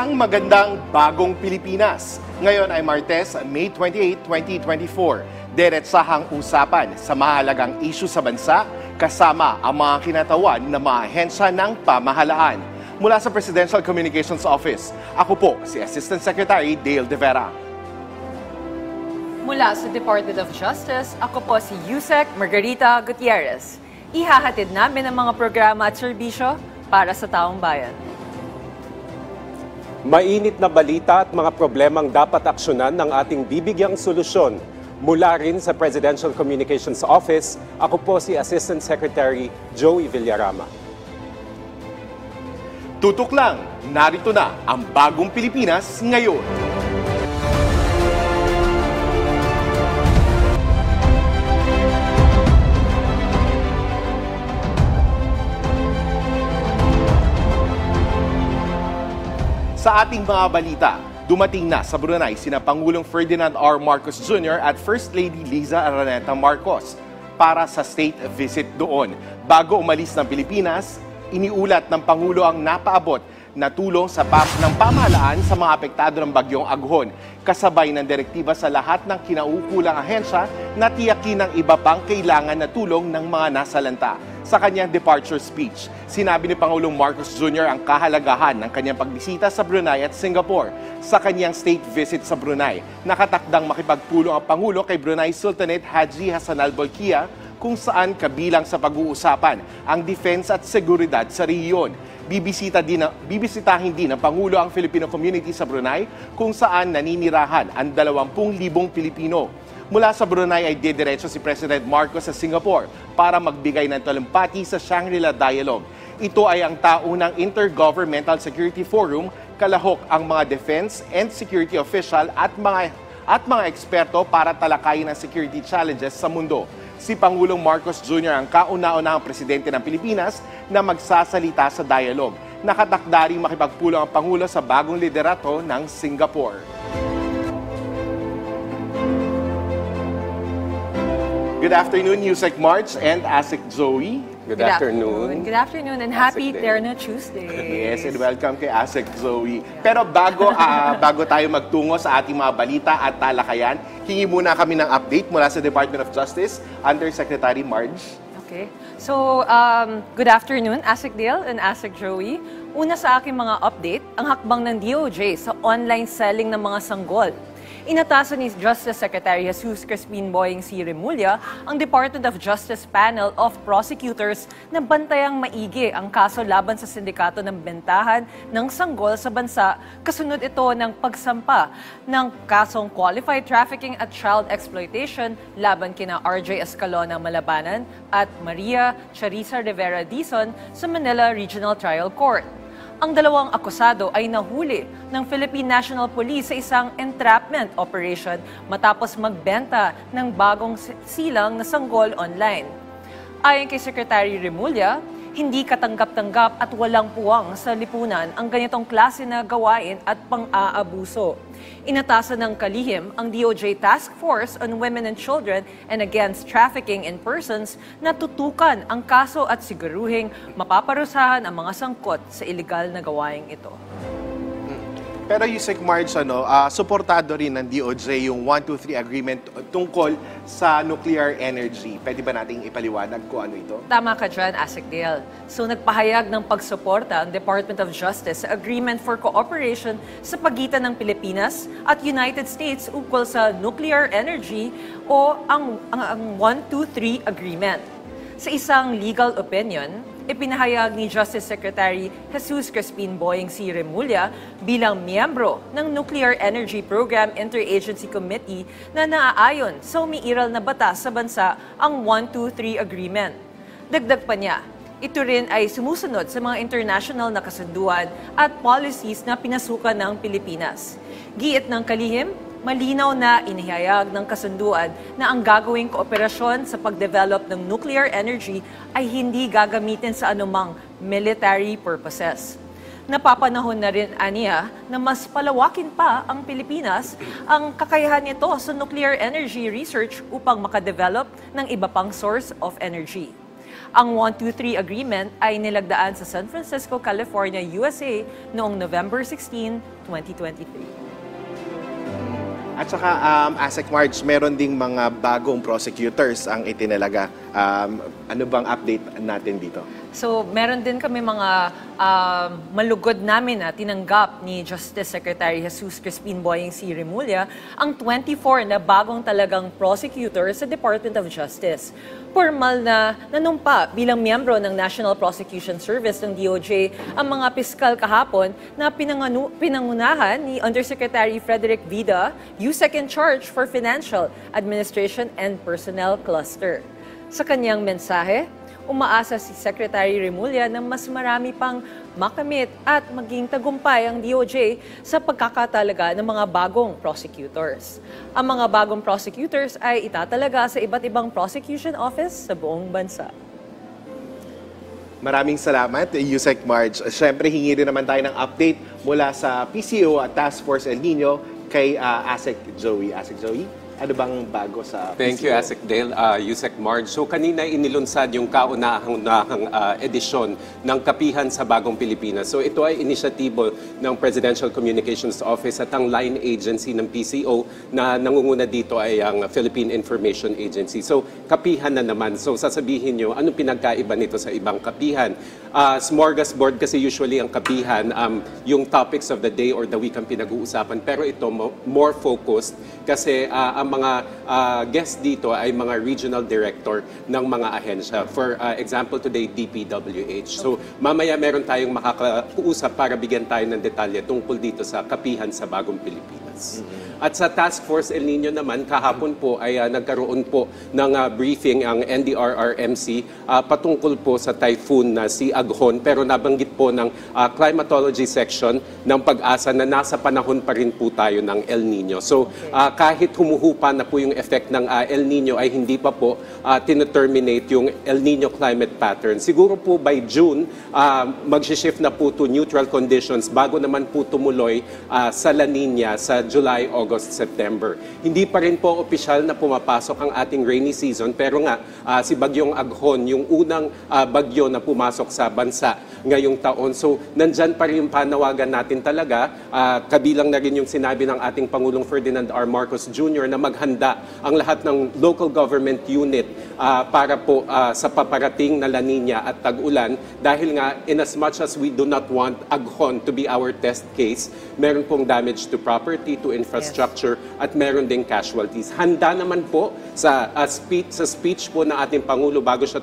Isang magandang bagong Pilipinas. Ngayon ay Martes, May 28, 2024. Diretsahang usapan sa mahalagang isyu sa bansa kasama ang mga kinatawan ng mga ahensya ng pamahalaan. Mula sa Presidential Communications Office, ako po si Assistant Secretary Dale De Vera. Mula sa Department of Justice, ako po si Yusek Margarita Gutierrez. Ihahatid namin ang mga programa at serbisyo para sa taong bayan. Mainit na balita at mga problemang dapat aksyonan ng ating bibigyang solusyon. Mula rin sa Presidential Communications Office, ako po si Assistant Secretary Joey Villarama. Tutok lang, narito na ang bagong Pilipinas ngayon. Sa ating mga balita, dumating na sa Brunei sina Pangulong Ferdinand R. Marcos Jr. at First Lady Liza Araneta Marcos para sa state visit doon. Bago umalis ng Pilipinas, iniulat ng Pangulo ang napaabot na tulong sa ng pamahalaan sa mga apektado ng bagyong Aghon, kasabay ng direktiba sa lahat ng kinaukulang ahensya na tiyakin ang iba pang kailangan na tulong ng mga nasalanta. Sa kanyang departure speech, sinabi ni Pangulong Marcos Jr. ang kahalagahan ng kanyang pagbisita sa Brunei at Singapore. Sa kanyang state visit sa Brunei, nakatakdang makipagpulong ang Pangulo kay Brunei Sultanate Haji Hassan Al-Bolkiah, kung saan kabilang sa pag-uusapan ang defense at seguridad sa rehiyon. Bibisitahin din ng Pangulo ang Filipino community sa Brunei, kung saan naninirahan ang 20,000 Pilipino. Mula sa Brunei ay didiretso si President Marcos sa Singapore para magbigay ng talumpati sa Shangri-La Dialogue. Ito ay ang taunang Intergovernmental Security Forum, kalahok ang mga defense and security official at mga eksperto para talakayin ang security challenges sa mundo. Si Pangulong Marcos Jr. ang kauna-unahang presidente ng Pilipinas na magsasalita sa dialogue. Nakatakda ring makipagpulong ang Pangulo sa bagong liderato ng Singapore. Good afternoon, Yusek March and Asik Zoe. Good afternoon. Good afternoon and happy Terno Tuesday. Yes, and welcome kay Asik Zoe. Pero bago tayo magtungo sa ating mga balita at talakayan, hingi muna kami ng update mula sa Department of Justice under Secretary Marge. Okay. So, good afternoon, Asik Dale and Asik Joey. Una sa aking mga update, ang hakbang ng DOJ sa online selling ng mga sanggol. Inatasan ni Justice Secretary Jesus Crispin Boying C. Remulla ang Department of Justice Panel of Prosecutors na bantayang maigi ang kaso laban sa sindikato ng bentahan ng sanggol sa bansa. Kasunod ito ng pagsampa ng kasong Qualified Trafficking at Child Exploitation laban kina RJ Escalona Malabanan at Maria Charissa Rivera Dizon sa Manila Regional Trial Court. Ang dalawang akusado ay nahuli ng Philippine National Police sa isang entrapment operation matapos magbenta ng bagong silang na sanggol online. Ayon kay Secretary Remulla, hindi katanggap-tanggap at walang puwang sa lipunan ang ganitong klase na gawain at pang-aabuso. Inatasan ng kalihim ang DOJ Task Force on Women and Children and Against Trafficking in Persons na tutukan ang kaso at siguruhing mapaparusahan ang mga sangkot sa iligal na gawain ito. Pero Yusek Marge, suportado rin ng DOJ yung 123 agreement tungkol sa nuclear energy. Pwede ba nating ipaliwanag kung ano ito? Tama ka dyan, Asik Dale. So nagpahayag ng pagsuporta ang Department of Justice sa Agreement for Cooperation sa pagitan ng Pilipinas at United States ukol sa nuclear energy o ang 123 agreement. Sa isang legal opinion, ipinahayag ni Justice Secretary Jesus Crispin Boying C. Remulla bilang miyembro ng Nuclear Energy Program Interagency Committee na naaayon sa umiiral na batas sa bansa ang 123 Agreement. Dagdag pa niya, ito rin ay sumusunod sa mga international na kasunduan at policies na pinasukan ng Pilipinas. Giit ng kalihim, malinaw na inihayag ng kasunduan na ang gagawing kooperasyon sa pagdevelop ng nuclear energy ay hindi gagamitin sa anumang military purposes. Napapanahon na rin aniya na mas palawakin pa ang Pilipinas ang kakayahan nito sa nuclear energy research upang makadevelop ng iba pang source of energy. Ang 123 agreement ay nilagdaan sa San Francisco, California, USA noong November 16, 2023. At saka, ASEC March, meron ding mga bagong prosecutors ang itinalaga. Ano bang update natin dito? So, meron din kami mga malugod namin na tinanggap ni Justice Secretary Jesus Crispin Boyeng C. Remulla ang 24 na bagong talagang prosecutor sa Department of Justice. Formal na nanumpa bilang miyembro ng National Prosecution Service ng DOJ ang mga piskal kahapon na pinangunahan ni Undersecretary Frederick Vida, USEC in charge for Financial, Administration and Personnel Cluster. Sa kanyang mensahe, umaasa si Secretary Remulla na mas marami pang makamit at maging tagumpay ang DOJ sa pagkakatalaga ng mga bagong prosecutors. Ang mga bagong prosecutors ay itatalaga sa iba't ibang prosecution office sa buong bansa. Maraming salamat, Yusek Marge. Siyempre, hingi rin naman tayo ng update mula sa PCO at Task Force El Nino kay ASEC Joey. ASEC Joey, ano bang bago sa PCO? Thank you, ASEC Dale, Yusek Marge. So kanina inilunsad yung kaunahang edisyon ng Kapihan sa Bagong Pilipinas. So ito ay inisyatibo ng Presidential Communications Office at ang line agency ng PCO na nangunguna dito ay ang Philippine Information Agency. So kapihan na naman. So sasabihin nyo, anong pinagkaiba nito sa ibang kapihan? Smorgasbord kasi usually ang kapihan, yung topics of the day or the week ang pinag-uusapan. Pero ito more focused kasi ang mga guests dito ay mga regional director ng mga ahensya. For example, today, DPWH. So, mamaya meron tayong makakausap para bigyan tayo ng detalye tungkol dito sa kapihan sa Bagong Pilipinas. At sa Task Force El Nino naman, kahapon po ay nagkaroon po ng briefing ang NDRRMC patungkol po sa typhoon na si Aghon. Pero nabanggit po ng climatology section ng Pag-asa na nasa panahon pa rin po tayo ng El Nino. So kahit humuhupa na po yung effect ng El Nino ay hindi pa po tine-terminate yung El Nino climate pattern. Siguro po by June, mag-shift na po to neutral conditions bago naman po tumuloy sa La Nina sa July, August, September. Hindi pa rin po opisyal na pumapasok ang ating rainy season pero nga si Bagyong Aghon, yung unang bagyo na pumasok sa bansa ngayong taon. So nandyan pa rin yung panawagan natin talaga. Kabilang na rin yung sinabi ng ating Pangulong Ferdinand R. Marcos Jr. na maghanda ang lahat ng local government unit para po sa paparating na La Nina at tag-ulan dahil nga in as much as we do not want Aghon to be our test case, meron pong damage to property, to infrastructure at meron ding casualties. Handa naman po sa speech po ng ating Pangulo bago siya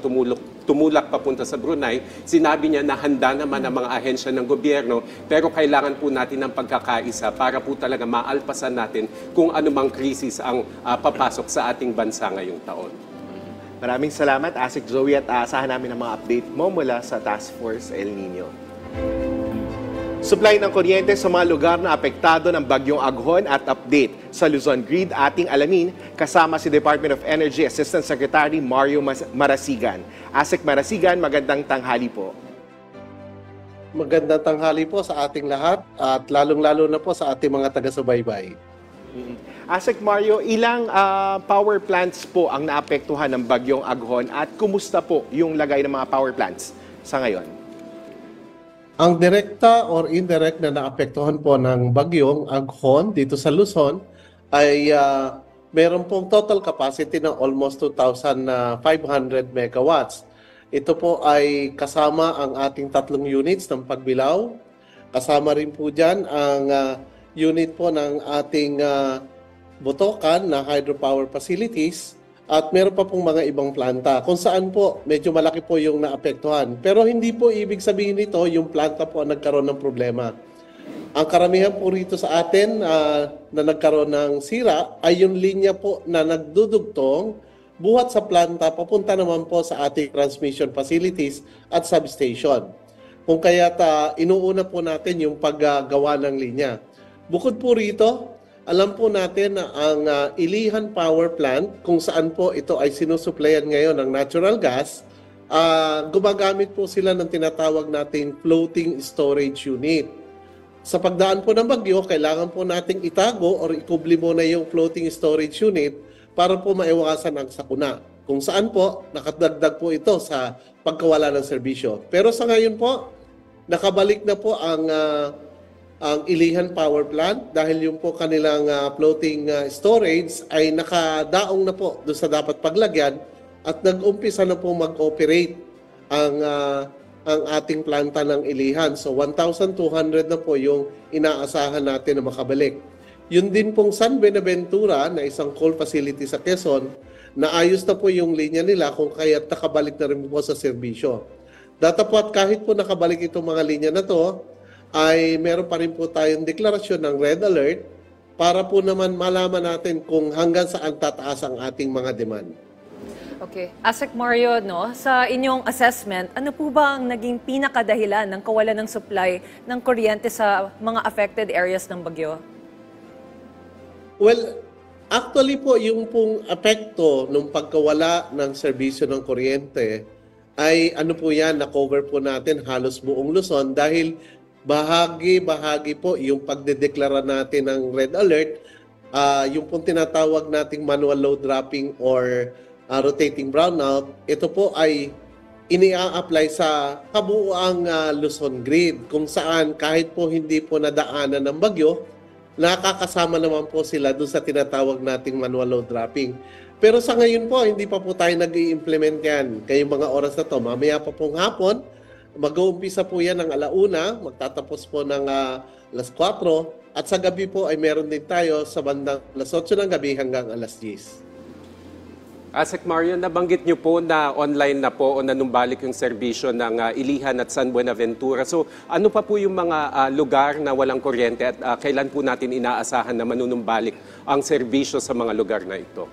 tumulak papunta sa Brunei, sinabi niya na handa naman ang mga ahensya ng gobyerno pero kailangan po natin ng pagkakaisa para po talaga maalpasan natin kung anumang krisis ang papasok sa ating bansa ngayong taon. Maraming salamat, ASEC Joey, at aasahan namin ang mga update mo mula sa Task Force El Nino. Supply ng kuryente sa mga lugar na apektado ng Bagyong Aghon at update sa Luzon Grid ating alamin kasama si Department of Energy Assistant Secretary Mario Marasigan. ASEC Marasigan, magandang tanghali po. Magandang tanghali po sa ating lahat at lalong-lalo na po sa ating mga taga-subaybay. ASEC Mario, ilang power plants po ang naapektuhan ng Bagyong Aghon at kumusta po yung lagay ng mga power plants sa ngayon? Ang direkta or indirect na naapektuhan po ng Bagyong Aghon dito sa Luzon ay meron pong total capacity ng almost 2,500 megawatts. Ito po ay kasama ang ating 3 units ng Pagbilao. Kasama rin po dyan ang unit po ng ating Botocan na hydropower facilities. At meron pa pong mga ibang planta kung saan po medyo malaki po yung naapektuhan. Pero hindi po ibig sabihin nito yung planta po ang nagkaroon ng problema. Ang karamihan po rito sa atin na nagkaroon ng sira ay yung linya po na nagdudugtong buhat sa planta papunta naman po sa ating transmission facilities at substation. Kung kaya't inuuna po natin yung paggawa ng linya. Bukod po rito, alam po natin na ang Ilihan Power Plant, kung saan po ito ay sinusuplayan ngayon ng natural gas, gumagamit po sila ng tinatawag nating floating storage unit. Sa pagdaan po ng bagyo, kailangan po nating itago or ikubli muna yung floating storage unit para po maiwasan ang sakuna. kung saan po nakadagdag po ito sa pagkawala ng serbisyo. Pero sa ngayon po, nakabalik na po ang Ilihan Power Plant dahil yung po kanilang floating storage ay nakadaong na po doon sa dapat paglagyan at nag-umpisa na po mag-operate ang ating planta ng Ilihan. So 1,200 na po yung inaasahan natin na makabalik. Yun din pong San Buenaventura na isang coal facility sa Quezon, naayos na po yung linya nila kung kaya't nakabalik na rin po sa serbisyo. Datapwat kahit po nakabalik itong mga linya na to, ay meron pa rin po tayong deklarasyon ng red alert para po naman malaman natin kung hanggang saan tataas ang ating mga demand. Okay. Asek Mario, no, sa inyong assessment, ano po ba ang naging pinakadahilan ng kawalan ng supply ng kuryente sa mga affected areas ng bagyo? Well, actually po, yung pong apekto ng pagkawala ng serbisyo ng kuryente ay ano po yan, na-cover po natin halos buong Luzon dahil bahagi po yung pagdedeklara natin ng red alert, yung pong tinatawag nating manual load dropping or rotating brownout, ito po ay ini-apply sa kabuuang Luzon grid kung saan kahit po hindi po nadaanan ng bagyo, nakakasama naman po sila doon sa tinatawag nating manual load dropping. Pero sa ngayon po, hindi pa po tayo nag-i-implement yan. Kayong mga oras na to, mamaya pa pong hapon, mag-uumpisa po yan ng 1:00, magtatapos po ng 4:00, at sa gabi po ay meron din tayo sa bandang 8:00 ng gabi hanggang 10:00. Asek Mario, nabanggit niyo po na online na po o nanumbalik yung serbisyo ng Ilihan at San Buenaventura. So ano pa po yung mga lugar na walang kuryente at kailan po natin inaasahan na manunumbalik ang serbisyo sa mga lugar na ito?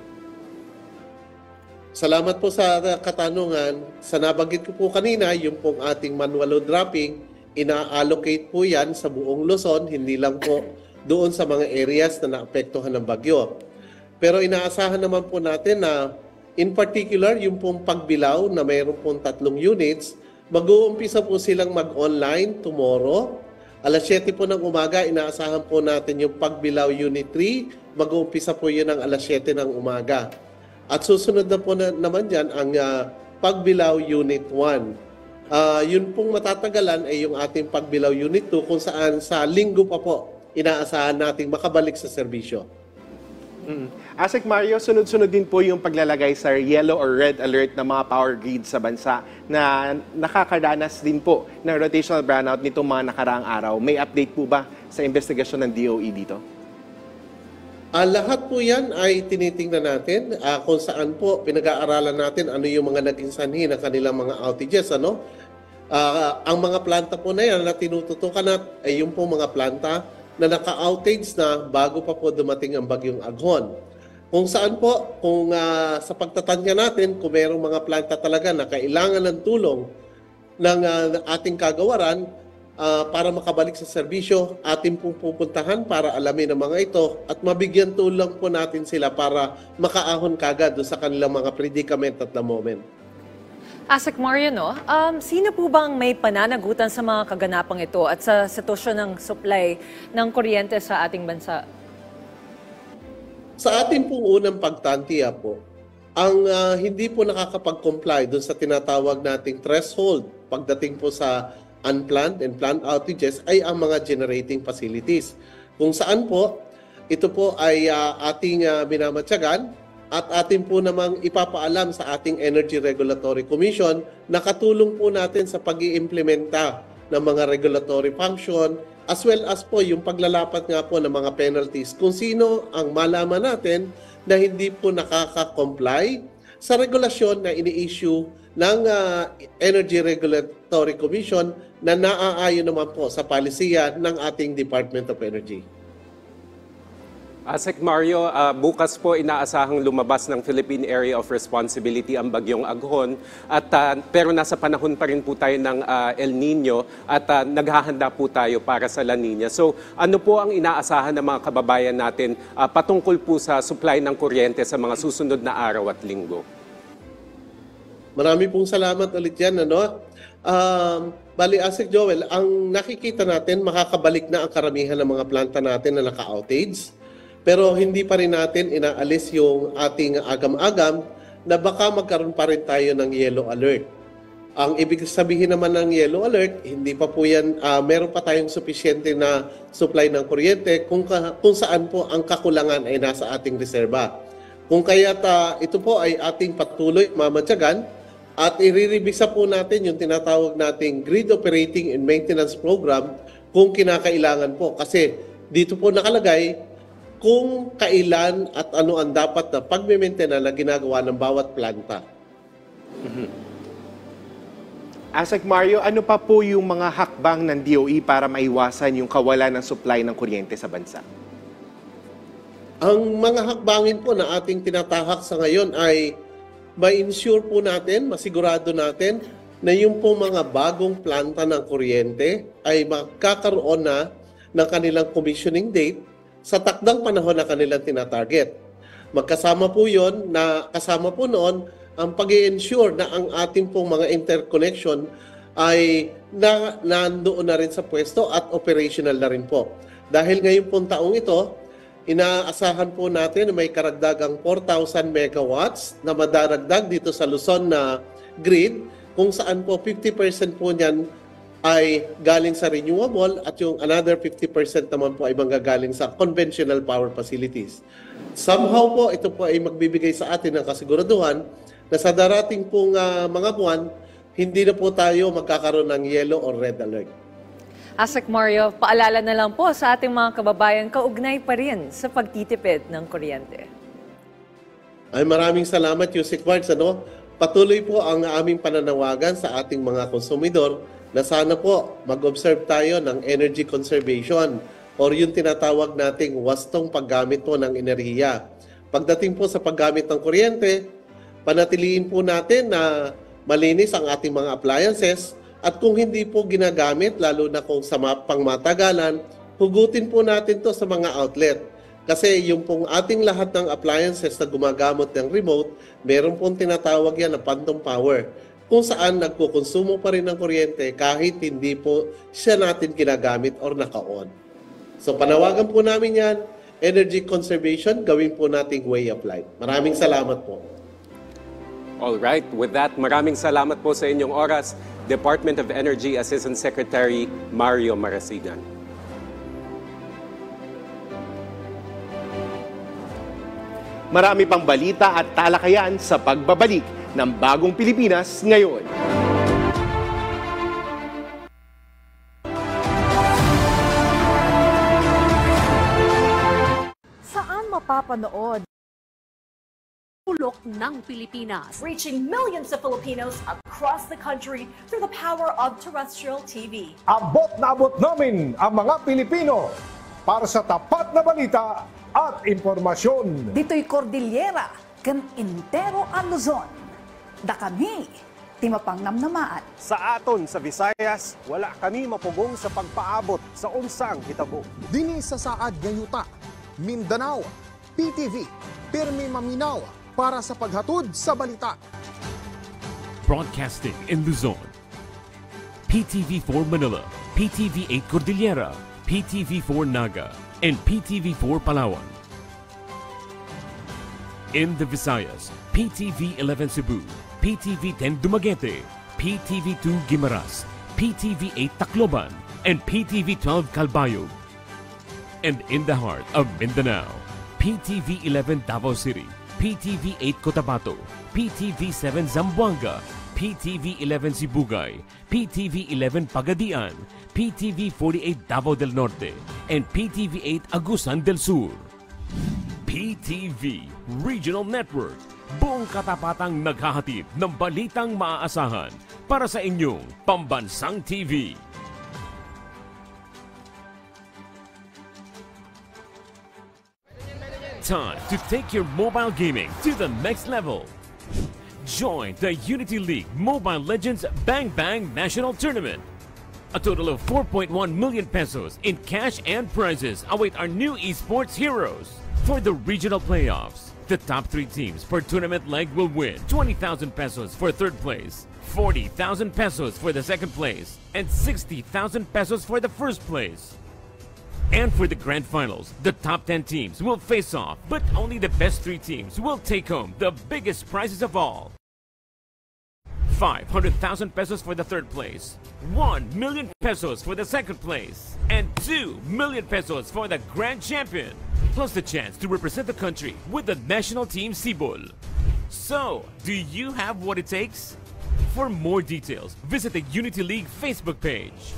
Salamat po sa katanungan. Sa nabanggit ko po kanina, yung pong ating manual load dropping, ina-allocate po yan sa buong Luzon, hindi lang po doon sa mga areas na naapektuhan ng bagyo. Pero inaasahan naman po natin na in particular, yung pong pagbilaw na mayroon pong 3 units, mag-uumpisa po silang mag-online tomorrow. 7:00 po ng umaga, inaasahan po natin yung pagbilaw unit 3, mag-uumpisa po yun ng 7:00 ng umaga. At susunod na po naman dyan ang Pagbilaw Unit 1. Yun pong matatagalan ay yung ating Pagbilaw Unit 2 kung saan sa linggo pa po inaasahan nating makabalik sa serbisyo. Asek Mario, sunod-sunod din po yung paglalagay sa yellow or red alert ng mga power grid sa bansa na nakakaranas din po ng rotational brownout nitong mga nakaraang araw. May update po ba sa investigasyon ng DOE dito? Lahat po yan ay tinitingnan natin kung saan po pinag-aaralan natin ano yung mga naging sanhi ng kanilang mga outages. Ang mga planta po na yan na tinututukan ay yung po mga planta na naka-outage na bago pa po dumating ang bagyong Aghon. Kung saan po, kung sa pagtatanya natin, kung mayroong mga planta talaga na kailangan ng tulong ng ating kagawaran, para makabalik sa serbisyo, atin pong pupuntahan para alamin ang mga ito at mabigyan tulong po natin sila para makaahon kagad sa kanilang mga predicament at the moment. Asek Mario, no? Sino po bang may pananagutan sa mga kaganapang ito at sa sitwasyon ng supply ng kuryente sa ating bansa? Sa ating pong unang pagtantiya po, ang hindi po nakakapag-comply dun sa tinatawag nating threshold pagdating po sa unplanned and planned outages ay ang mga generating facilities. Kung saan po, ito po ay ating minamatyagan at atin po namang ipapaalam sa ating Energy Regulatory Commission na katulong po natin sa pag-iimplementa ng mga regulatory function as well as po yung paglalapat nga po ng mga penalties kung sino ang malaman natin na hindi po nakaka-comply sa regulasyon na ini-issue ng Energy Regulatory Commission na naaayon naman po sa palisiya ng ating Department of Energy. Asek Mario, bukas po inaasahang lumabas ng Philippine Area of Responsibility ang bagyong Aghon at pero nasa panahon pa rin po tayo ng El Nino at naghahanda po tayo para sa La Nina. So ano po ang inaasahan ng mga kababayan natin patungkol po sa supply ng kuryente sa mga susunod na araw at linggo? Marami pong salamat ulit yan. Bali, Asek Joel, ang nakikita natin, makakabalik na ang karamihan ng mga planta natin na naka-outage. Pero hindi pa rin natin inaalis yung ating agam-agam na baka magkaroon pa rin tayo ng yellow alert. Ang ibig sabihin naman ng yellow alert, hindi pa po yan, meron pa tayong sufisyente na supply ng kuryente kung saan po ang kakulangan ay nasa ating reserba. Kung kaya't ito po ay ating patuloy mamatyagan at iriribisa po natin yung tinatawag nating Grid Operating and Maintenance Program kung kinakailangan po. Kasi dito po nakalagay kung kailan at ano ang dapat na pag-maintain na ginagawa ng bawat planta. Asek Mario, ano pa po yung mga hakbang ng DOE para maiwasan yung kawalan ng supply ng kuryente sa bansa? Ang mga hakbangin po na ating tinatahak sa ngayon ay ma-ensure po natin, masigurado natin na yung po mga bagong planta ng kuryente ay magkakaroon na ng kanilang commissioning date sa takdang panahon na kanilang tinatarget. Magkasama po yon na kasama po noon ang pag-i-ensure na ang ating pong mga interconnection ay nandoon na rin sa pwesto at operational na rin po. Dahil ngayon pong taong ito, inaasahan po natin na may karagdagang 4,000 megawatts na madaragdag dito sa Luzon na grid, kung saan po 50% po niyan ay galing sa renewable at yung another 50% naman po ay manggagaling sa conventional power facilities. Somehow po, ito po ay magbibigay sa atin ng kasiguraduhan na sa darating pong mga buwan, hindi na po tayo magkakaroon ng yellow or red alert. Asek Mario, paalala na lang po sa ating mga kababayan, kaugnay pa rin sa pagtitipid ng kuryente. Ay maraming salamat, Yusek Marks. Patuloy po ang aming pananawagan sa ating mga konsumidor na sana po mag-observe tayo ng energy conservation or yung tinatawag nating wastong paggamit po ng enerhiya. Pagdating po sa paggamit ng kuryente, panatiliin po natin na malinis ang ating mga appliances at kung hindi po ginagamit, lalo na kung sa pangmatagalan, hugutin po natin to sa mga outlet. Kasi yung pong ating lahat ng appliances na gumagamit ng remote, meron pong tinatawag yan na phantom power, kung saan nagkukonsumo pa rin ng kuryente kahit hindi po siya natin ginagamit or naka-on. So panawagan po namin yan, energy conservation, gawin po nating way of life. Maraming salamat po. Alright, with that, maraming salamat po sa inyong oras, Department of Energy Assistant Secretary Mario Marasigan. Marami pang balita at talakayan sa pagbabalik ng Bagong Pilipinas ngayon. Saan mapapanood Ulok ng Pilipinas, reaching millions of Filipinos across the country through the power of terrestrial TV. Abot na abot namin ang mga Pilipino para sa tapat na balita at impormasyon. Dito'y Cordillera, kan entero ang Luzon. Da kami, timapang namnamaan. Sa aton sa Visayas, wala kami mapugong sa pagpaabot sa unsang hitabo. Dini sa saad ngayuta, Mindanao, PTV, Pirmi Maminaw, para sa paghatod sa balita. Broadcasting in Luzon, PTV4 Manila, PTV8 Cordillera, PTV4 Naga, and PTV4 Palawan. In the Visayas, PTV11 Cebu, PTV10 Dumaguete, PTV2 Guimaras, PTV8 Tacloban, and PTV12 Calbayog. And in the heart of Mindanao, PTV11 Davao City, PTV8 Cotabato, PTV7 Zamboanga, PTV11 Sibugay, PTV11 Pagadian, PTV48 Davao del Norte, and PTV8 Agusan del Sur. PTV Regional Network, buong katapatang naghahatid ng balitang maaasahan para sa inyong pambansang TV. Time to take your mobile gaming to the next level. Join the Unity League Mobile Legends Bang Bang National Tournament. A total of 4.1 million pesos in cash and prizes await our new esports heroes. For the regional playoffs, the top 3 teams per tournament leg will win 20,000 pesos for third place, 40,000 pesos for the second place, and 60,000 pesos for the first place. And for the grand finals, the top 10 teams will face off, but only the best 3 teams will take home the biggest prizes of all. 500,000 pesos for the third place, 1 million pesos for the second place, and 2 million pesos for the grand champion, plus the chance to represent the country with the national team Sibol. So, do you have what it takes? For more details, visit the Unity League Facebook page.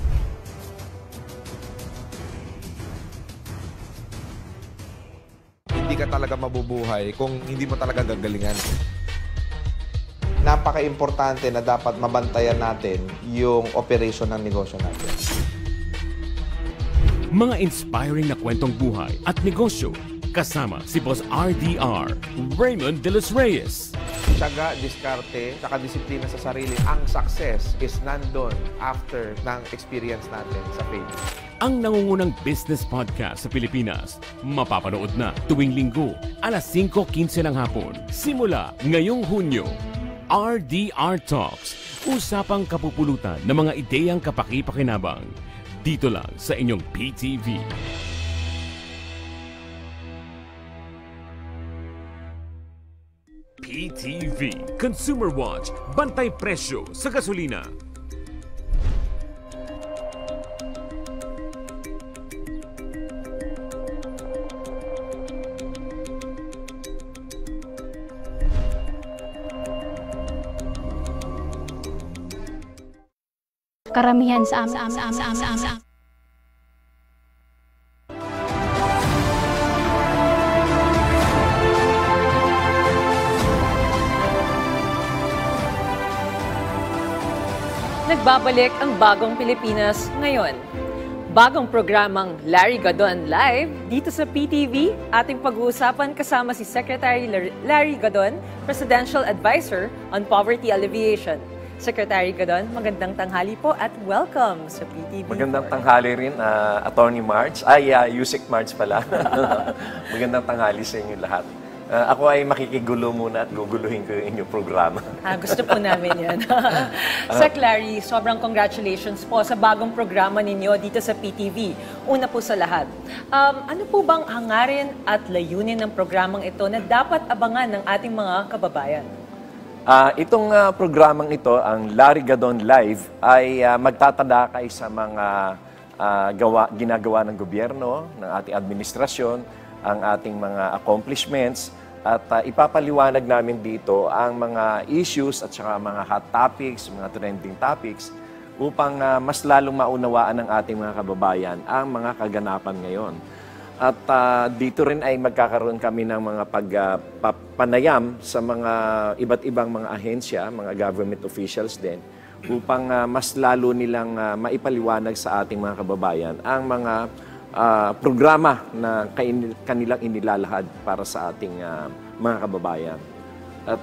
Hindi ka talaga mabubuhay kung hindi mo talaga gagalingan. Napaka-importante na dapat mabantayan natin yung operation ng negosyo natin. Mga inspiring na kwentong buhay at negosyo kasama si Boss RDR, Raymond De Los Reyes. Tiyaga, diskarte, saka disiplina sa sarili. Ang success is nandun after ng experience natin sa faith. Ang nangungunang business podcast sa Pilipinas. Mapapanood na tuwing linggo, alas 5:15 ng hapon. Simula ngayong Hunyo. RDR Talks. Usapang kapupulutan ng mga ideyang kapaki-pakinabang. Dito lang sa inyong PTV. PTV Consumer Watch. Bantay presyo sa gasolina. Karamihan sa amin. Nagbabalik ang Bagong Pilipinas ngayon. Bagong programang Larry Gadon Live dito sa PTV. Ating pag-uusapan kasama si Secretary Larry Gadon, Presidential Advisor on Poverty Alleviation. Secretary Gadon, magandang tanghali po at welcome sa PTV. Magandang tanghali rin, Attorney Marge. Yusek Marge pala. Magandang tanghali sa inyo lahat. Ako ay makikigulo muna at guguluhin ko yung inyong programa. Gusto po namin yan. Sec Larry, sobrang congratulations po sa bagong programa ninyo dito sa PTV. Una po sa lahat, ano po bang hangarin at layunin ng programang ito na dapat abangan ng ating mga kababayan? Itong programang ito, ang Larry Gadon Live, ay magtatadakay sa mga ginagawa ng gobyerno, ng ating administrasyon, ang ating mga accomplishments, at ipapaliwanag namin dito ang mga issues at saka mga hot topics, mga trending topics, upang mas lalong maunawaan ng ating mga kababayan ang mga kaganapan ngayon. At dito rin ay magkakaroon kami ng mga panayam sa mga iba't ibang mga ahensya, mga government officials din, upang mas lalo nilang maipaliwanag sa ating mga kababayan ang mga programa na kanilang inilalahad para sa ating mga kababayan. At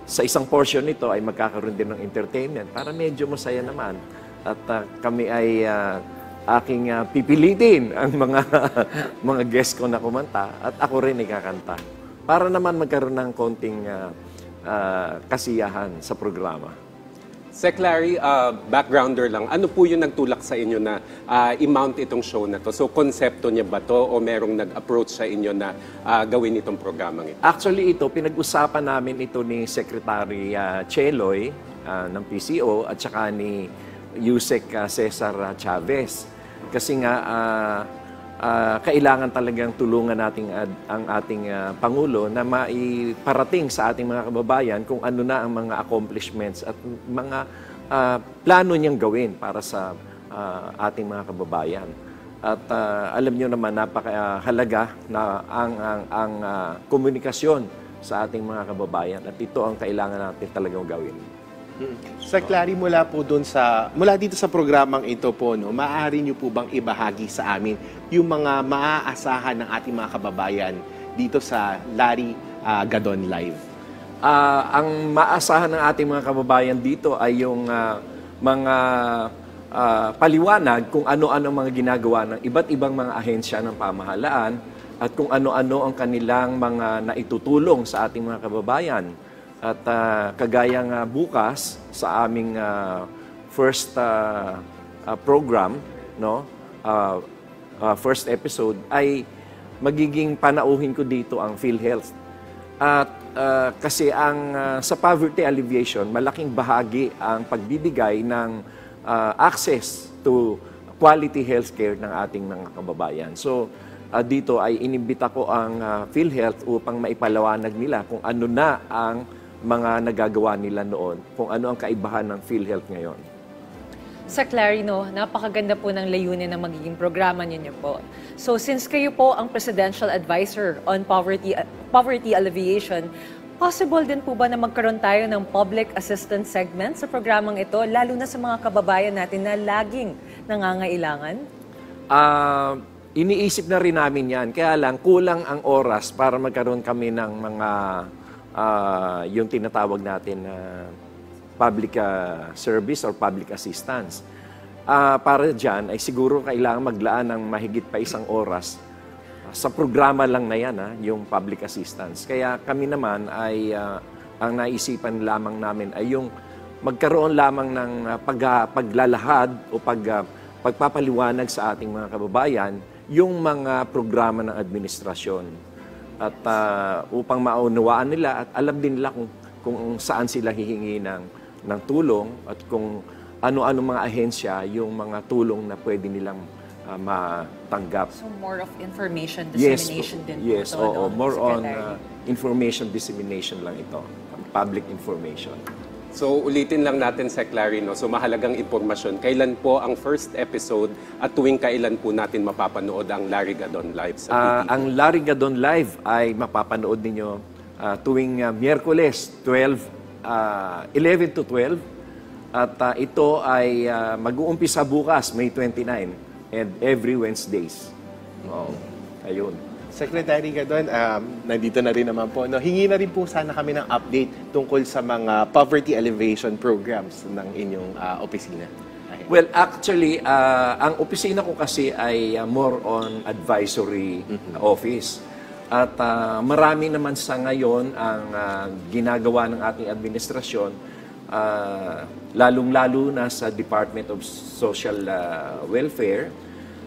sa isang portion nito ay magkakaroon din ng entertainment para medyo masaya naman. At kami ay aking pipilitin ang mga guest ko na kumanta at ako rin ikakanta para naman magkaroon ng konting kasiyahan sa programa. Sec Larry, backgrounder lang, ano po yung nagtulak sa inyo na i-mount itong show na to? So, konsepto niya ba to o merong nag-approach sa inyo na gawin itong programang ito? Actually, ito, pinag-usapan namin ito ni Secretary Cheloy ng PCO at saka ni Yusek Cesar Chavez. Kasi nga, kailangan talagang tulungan natin ang ating Pangulo na maiparating sa ating mga kababayan kung ano na ang mga accomplishments at mga plano niyang gawin para sa ating mga kababayan. At alam niyo naman, napakahalaga na ang komunikasyon sa ating mga kababayan at ito ang kailangan natin talagang gawin. Sec Larry, mula dito sa programang ito po, maaari niyo po bang ibahagi sa amin yung mga maaasahan ng ating mga kababayan dito sa Larry Gadon Live? Ang maasahan ng ating mga kababayan dito ay yung mga paliwanag kung ano-ano mga ginagawa ng iba't ibang mga ahensya ng pamahalaan at kung ano-ano ang kanilang mga naitutulong sa ating mga kababayan. At kagaya nga bukas sa aming first program, no, first episode, ay magiging panauhin ko dito ang PhilHealth. At kasi sa poverty alleviation, malaking bahagi ang pagbibigay ng access to quality healthcare ng ating mga kababayan. So, dito ay inimbita ko ang PhilHealth upang maipalawanag nila kung ano na ang mga nagagawa nila noon, kung ano ang kaibahan ng PhilHealth ngayon. Sa Clarino, napakaganda po ng layunin ng magiging programa ninyo po. So since kayo po ang Presidential Advisor on Poverty Alleviation, possible din po ba na magkaroon tayo ng public assistance segment sa programang ito, lalo na sa mga kababayan natin na laging nangangailangan? Iniisip na rin namin yan. Kaya lang, kulang ang oras para magkaroon kami ng mga yung tinatawag natin na public service or public assistance. Para dyan ay siguro kailangan maglaan ng mahigit pa 1 oras. Sa programa lang na yan, yung public assistance. Kaya kami naman ay ang naisipan lamang namin ay yung magkaroon lamang ng paglalahad o pagpapaliwanag sa ating mga kababayan yung mga programa ng administrasyon. At upang maunawaan nila at alam din nila kung saan sila hihingi ng tulong at kung ano-ano mga ahensya yung mga tulong na pwede nilang matanggap. So more of information dissemination din po. Yes, more on information dissemination lang ito. Public information. So ulitin lang natin sa Clarino, so mahalagang impormasyon. Kailan po ang first episode at tuwing kailan po natin mapapanood ang Larry Gadon Live sa PTV? Ang Larry Gadon Live ay mapapanood ninyo tuwing Miyerkules 11 to 12 at ito ay mag-uumpisa bukas May 29 and every Wednesdays. Ayun. Secretary Gadon, nandito na rin naman po. No, hingi na rin po sana kami ng update tungkol sa mga poverty alleviation programs ng inyong opisina. Well, actually, ang opisina ko kasi ay more on advisory office. At marami naman sa ngayon ang ginagawa ng ating administrasyon, lalong-lalo na sa Department of Social Welfare,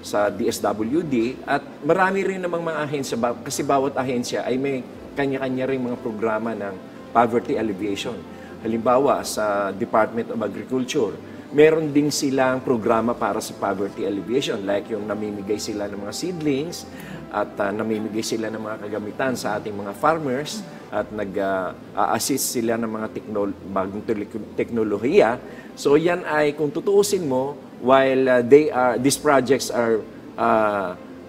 sa DSWD, at marami rin namang mga ahensya, kasi bawat ahensya ay may kanya-kanya rin mga programa ng poverty alleviation. Halimbawa, sa Department of Agriculture, meron din silang programa para sa poverty alleviation, like yung namimigay sila ng mga seedlings, at namimigay sila ng mga kagamitan sa ating mga farmers at nag-assist sila ng mga bagong teknolohiya. So yan ay, kung tutuusin mo, while these projects are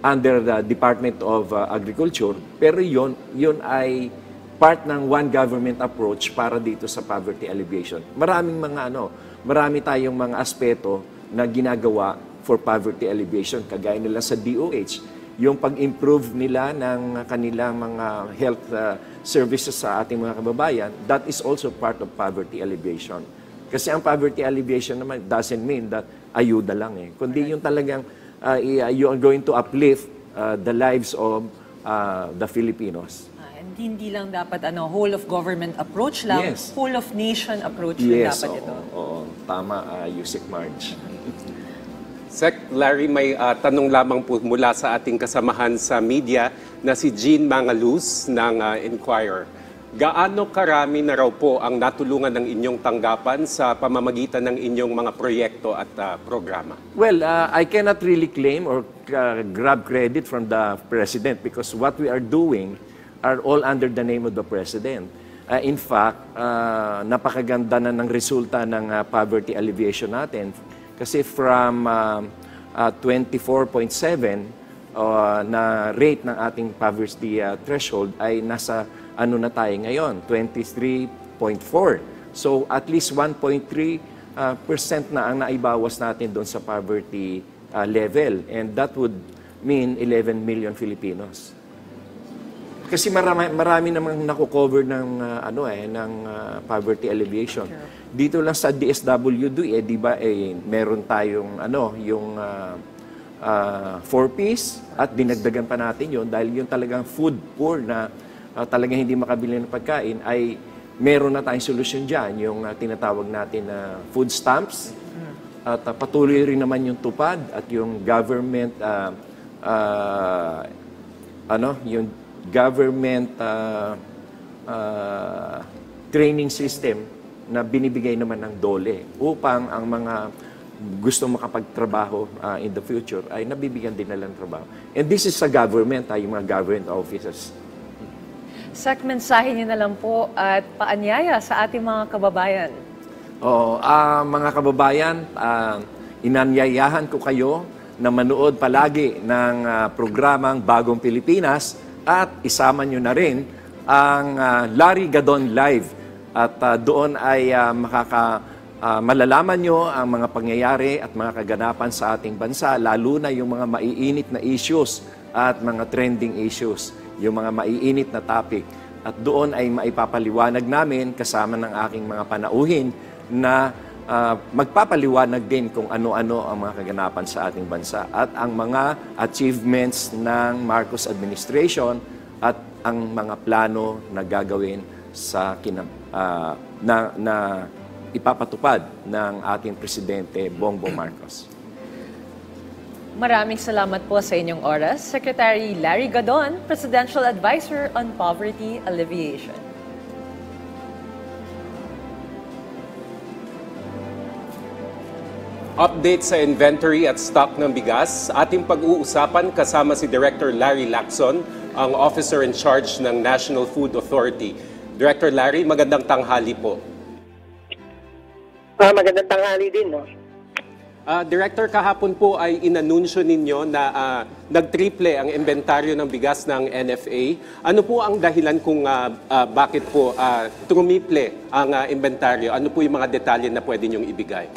under the Department of Agriculture, pero yun ay part ng one government approach para dito sa poverty alleviation. Marami tayong mga aspeto na ginagawa for poverty alleviation, kagaya nila sa DOH. Yung pag-improve nila ng kanilang mga health services sa ating mga kababayan, that is also part of poverty alleviation. Kasi ang poverty alleviation naman doesn't mean that ayuda lang kundi yung talagang you are going to uplift the lives of the Filipinos. Hindi lang dapat whole of government approach lang, yes. Whole of nation approach lang dapat ito. Oo, tama, Yusek Marge. Sec. Larry, may tanong lamang po mula sa ating kasamahan sa media na si Jean Mangaluz ng Inquirer. Gaano karami na raw po ang natulungan ng inyong tanggapan sa pamamagitan ng inyong mga proyekto at programa? Well, I cannot really claim or grab credit from the President because what we are doing are all under the name of the President. In fact, napakaganda na ng resulta ng poverty alleviation natin. Kasi from 24.7 na rate ng ating poverty threshold ay nasa na tayo ngayon, 23.4. So at least 1.3% na ang naibawas natin doon sa poverty level. And that would mean 11 million Filipinos. Kasi marami namang nako-cover ng ng poverty alleviation. Dito lang sa DSWD di ba meron tayong yung 4-piece at dinagdagan pa natin yon dahil yung talagang food poor na talagang hindi makabili ng pagkain ay meron na tayong solusyon diyan, yung tinatawag natin na food stamps. At patuloy rin naman yung tupad at yung government yung government training system na binibigay naman ng DOLE upang ang mga gusto makapagtrabaho in the future ay nabibigyan din nila ng trabaho. And this is sa government, yung mga government offices. Sek, mensahe niyo na lang po at paanyaya sa ating mga kababayan. Mga kababayan, inanyayahan ko kayo na manood palagi ng programang Bagong Pilipinas at isama nyo na rin ang Larry Gadon Live. At doon ay malalaman nyo ang mga pangyayari at mga kaganapan sa ating bansa, lalo na yung mga maiinit na issues at mga trending issues, yung mga maiinit na topic. At doon ay maipapaliwanag namin kasama ng aking mga panauhin na magpapaliwanag din kung ano-ano ang mga kaganapan sa ating bansa at ang mga achievements ng Marcos administration at ang mga plano na gagawin sa na ipapatupad ng ating Presidente Bongbong Marcos. Maraming salamat po sa inyong oras, Secretary Larry Gadon, Presidential Advisor on Poverty Alleviation. Update sa inventory at stock ng bigas. Ating pag-uusapan kasama si Director Larry Lacson, ang Officer in Charge ng National Food Authority. Director Larry, magandang tanghali po. Magandang tanghali din, no? Director, kahapon po ay inanunsyo ninyo na nagtriple ang inventaryo ng bigas ng NFA. Ano po ang dahilan kung bakit po trumiple ang inventaryo? Ano po yung mga detalye na pwede nyong ibigay?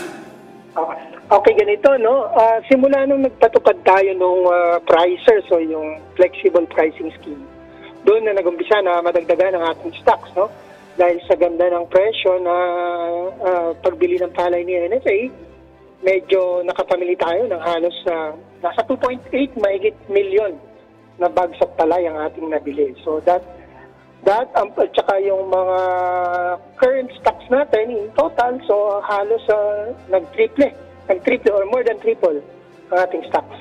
Okay, ganito, no? Simula nung nagpatupad tayo nung pricers o yung flexible pricing scheme, doon na nag-umpisa na madagdagan ang ating stocks, no? Dahil sa ganda ng presyo na pagbili ng palay ni NFA, medyo nakapamili tayo ng halos nasa 2.8 mahigit million na bags of palay ang ating nabili. So that at saka yung mga current stocks natin in total, so halos nag-triple or more than triple ang ating stocks.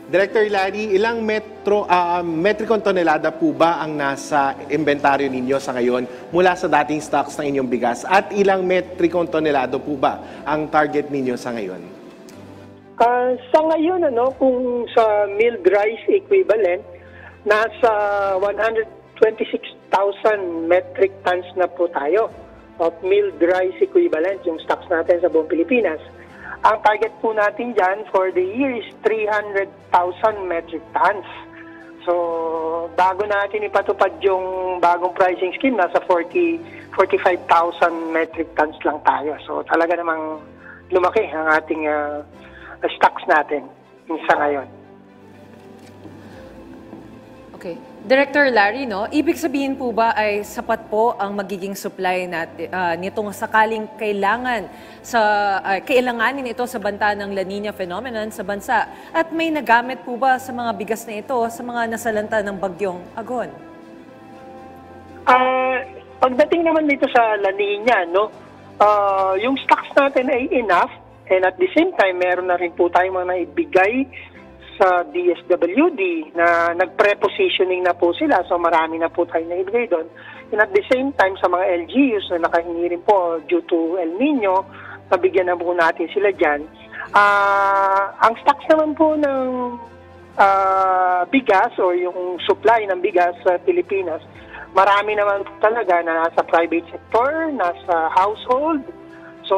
Director Larry, ilang metricon tonelada po ba ang nasa inventaryo ninyo sa ngayon mula sa dating stocks ng inyong bigas? At ilang metricon tonelada po ba ang target ninyo sa ngayon? Sa ngayon, kung sa milled rice equivalent, nasa 126,000 metric tons na po tayo of milled rice equivalent, yung stocks natin sa buong Pilipinas. Ang target po natin dyan for the year is 300,000 metric tons. So, bago natin ipatupad yung bagong pricing scheme, nasa 45,000 metric tons lang tayo. So, talaga namang lumaki ang ating stocks natin sa ngayon. Okay. Director Larry, no? Ibig sabihin po ba ay sapat po ang magiging supply nitong sakaling kailanganin ito sa banta ng La Nina phenomenon sa bansa? At may nagamit po ba sa mga bigas na ito sa mga nasalanta ng bagyong Agon? Pagdating naman dito sa La Nina, no? Yung stocks natin ay enough, and at the same time, meron na rin po tayong mga naibigay sa DSWD na nag-prepositioning na po sila. So marami na po tayo naibigay doon. And at the same time, sa mga LGUs na nakahingi rin po due to El Nino, nabigyan na po natin sila dyan. Ang stocks naman po ng bigas o yung supply ng bigas sa Pilipinas, marami naman po talaga na nasa private sector, nasa household. So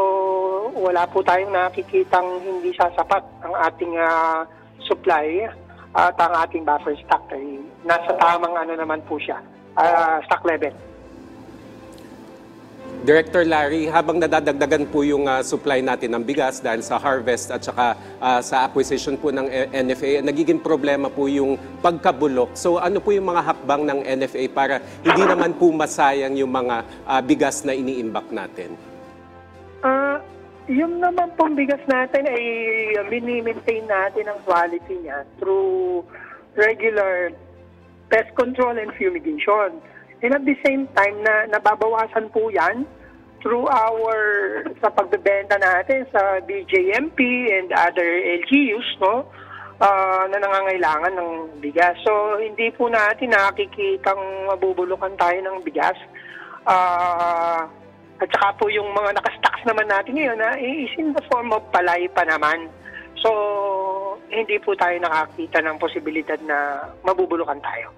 wala po tayong nakikitang hindi sasapat ang ating supply at ang ating buffer stock ay nasa tamang naman po siya, stock level. Director Larry, habang nadadagdagan po yung supply natin ng bigas dahil sa harvest at saka sa acquisition po ng NFA, nagiging problema po yung pagkabulok. So ano po yung mga hakbang ng NFA para hindi naman po masayang yung mga bigas na iniimbak natin? Yung naman pong bigas natin ay mini-maintain natin ang quality niya through regular pest control and fumigation. And at the same time, nababawasan po yan through sa pagbebenta natin sa BJMP and other LGUs, no, na nangangailangan ng bigas. So, hindi po natin nakikitang mabubulukan tayo ng bigas. At saka po yung mga nakastocks naman natin ngayon is in the form of palay pa naman. So, hindi po tayo nakakita ng posibilidad na mabubulukan tayo.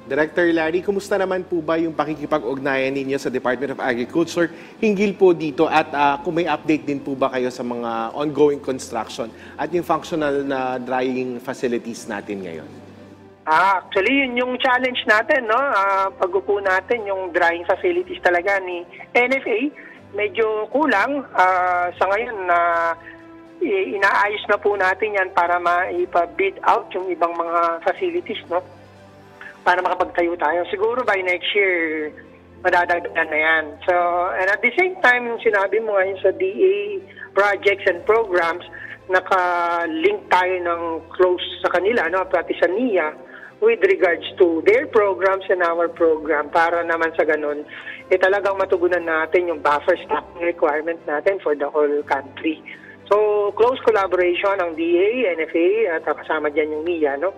Director Larry, kumusta naman po ba yung pakikipag-ugnayan ninyo sa Department of Agriculture hinggil po dito at kung may update din po ba kayo sa mga ongoing construction at yung functional na drying facilities natin ngayon? Actually, yun yung challenge natin, no? Pag-upo natin, yung drying facilities talaga ni NFA, medyo kulang. Sa ngayon, inaayos na po natin yan para maipa-bid out yung ibang mga facilities, no? Para makapagtayo tayo. Siguro by next year, madadagdagan na yan. So, and at the same time, yung sinabi mo ngayon sa DA projects and programs, naka-link tayo ng close sa kanila, no? Pati sa NIA, with regards to their programs and our program, para naman sa ganun, talagang matugunan natin yung buffer stocking requirement natin for the whole country. So, close collaboration ng DA, NFA, at kasama dyan yung NIA, no?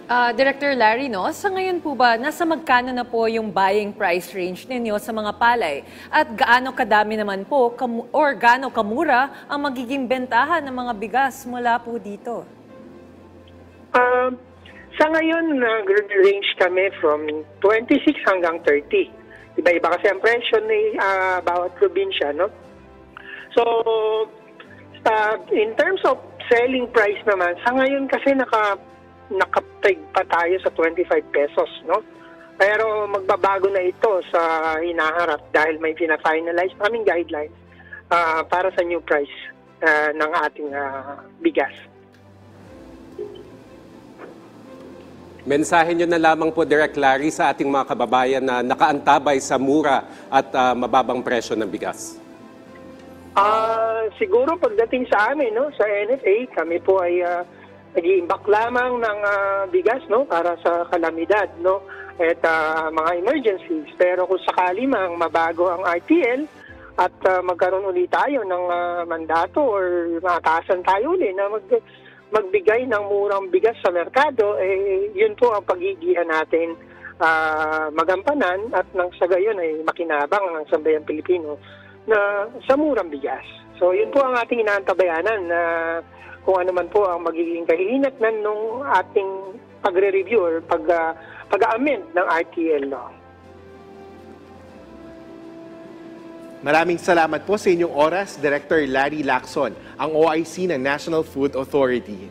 Director Larry, no, sa ngayon po ba, nasa magkano na po yung buying price range ninyo sa mga palay? At gaano kadami naman po, or gaano kamura ang magiging bentahan ng mga bigas mula po dito? Sa ngayon, range kami from 26 hanggang 30. Iba-iba kasi ang presyo ni bawat probinsya, no? So, in terms of selling price naman, sa ngayon kasi nakapeg pa tayo sa 25 pesos, no? Pero magbabago na ito sa hinaharap dahil may pina-finalize kaming guidelines para sa new price ng ating bigas. Mensahe nyo na lamang po, Direk Larry, sa ating mga kababayan na nakaantabay sa mura at mababang presyo ng bigas. Siguro pagdating sa amin, no, sa NFA, kami po ay nag-iimbak lamang ng bigas, no, para sa kalamidad, no, at mga emergencies. Pero kung sakali mang mabago ang RTL at magkaroon ulit tayo ng mandato or mataasan tayo ulit na magbigay ng murang bigas sa merkado, yun po ang pagigihan natin magampanan at nang sa gayon ay makinabang ang sambayang Pilipino na sa murang bigas. So yun po ang ating inaantabayanan na kung ano man po ang magiging kahinatnan nung ating pagre-review or pag-amend ng RTL law. Maraming salamat po sa inyong oras, Director Larry Lacson, ang OIC ng National Food Authority.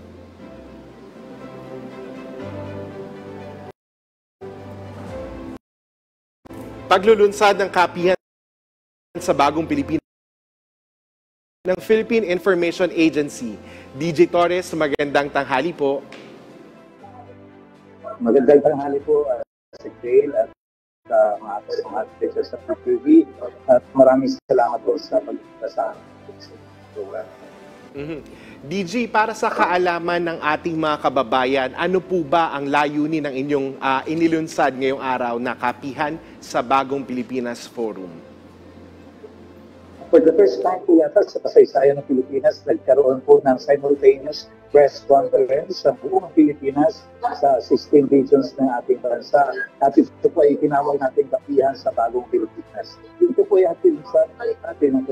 Paglulunsad ng kapihan sa Bagong Pilipinas ng Philippine Information Agency. DJ Torres, magandang tanghali po. Magandang tanghali po, Sir Dale at mga architects sa PTV. At maraming salamat po sa pagpunta sa program. DJ, para sa kaalaman ng ating mga kababayan, ano po ba ang layunin ng inyong inilunsad ngayong araw na kapihan sa Bagong Pilipinas Forum? For the first time po yata sa kasaysayan ng Pilipinas, nagkaroon po ng simultaneous press conference sa buong Pilipinas sa 16 regions ng ating bansa. At ito po ay tinawag natin kapihan sa Bagong Pilipinas. Ito po ay ating ng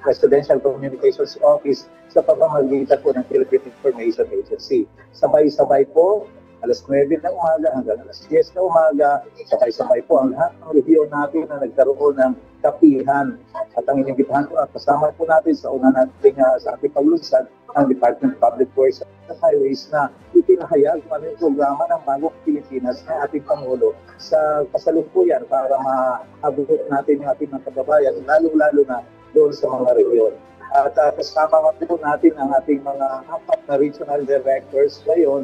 Presidential Communications Office sa pamamagitan po ng Philippine Information Agency. Sabay-sabay po, alas 9 ng umaga hanggang alas 10 na umaga, sabay-sabay po ang lahat ng review natin na nagkaroon ng kapihan. At ang inimbitahan po at kasama po natin sa una natin sa ating paglunsad ang Department of Public Works at Highways na ipinahayag kung ano yung programa ng Bagong Pilipinas ng ating Pangulo sa kasalukuyan para maabot natin yung ating mga kababayan, lalo-lalo na doon sa mga rehiyon. At kasama po natin ang ating mga 4 na regional directors ngayon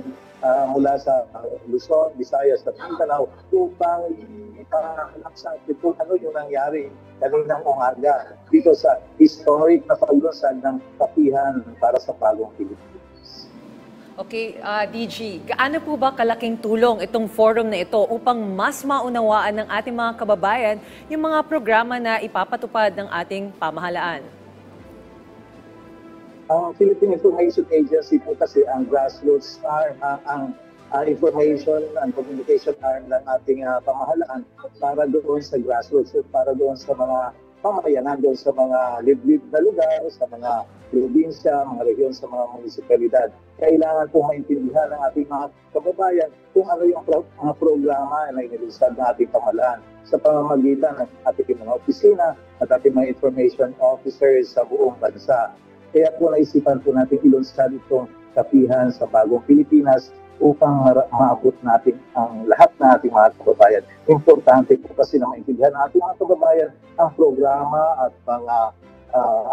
mula sa Luzon, Visayas at Mindanao upang ipalaksa kung ano yung nangyari kaninang umaga dito sa historic na paglunsad ng kapihan para sa Bagong Pilipinas. Okay, DG, gaano po ba kalaking tulong itong forum na ito upang mas maunawaan ng ating mga kababayan yung mga programa na ipapatupad ng ating pamahalaan? Ang Philippine Information Agency po kasi ang grassroots arm, ang information and communication arm ng ating pamahalaan para doon sa grassroots, para doon sa mga pamayanan, doon sa mga liblib na lugar, sa mga probinsya, mga rehiyon, sa mga munisipalidad. Kailangan po maintindihan ng ating mga kababayan kung ano yung mga programa na inilusad ng ating pamahalaan sa pamamagitan ng ating mga opisina at ating mga information officers sa buong bansa. Kaya po naisipan po natin ilunsad itong kapihan sa Bagong Pilipinas upang maabot natin ang lahat ng ating mga kababayan. Importante po kasi na maintindihan ng ating mga kababayan ang programa at mga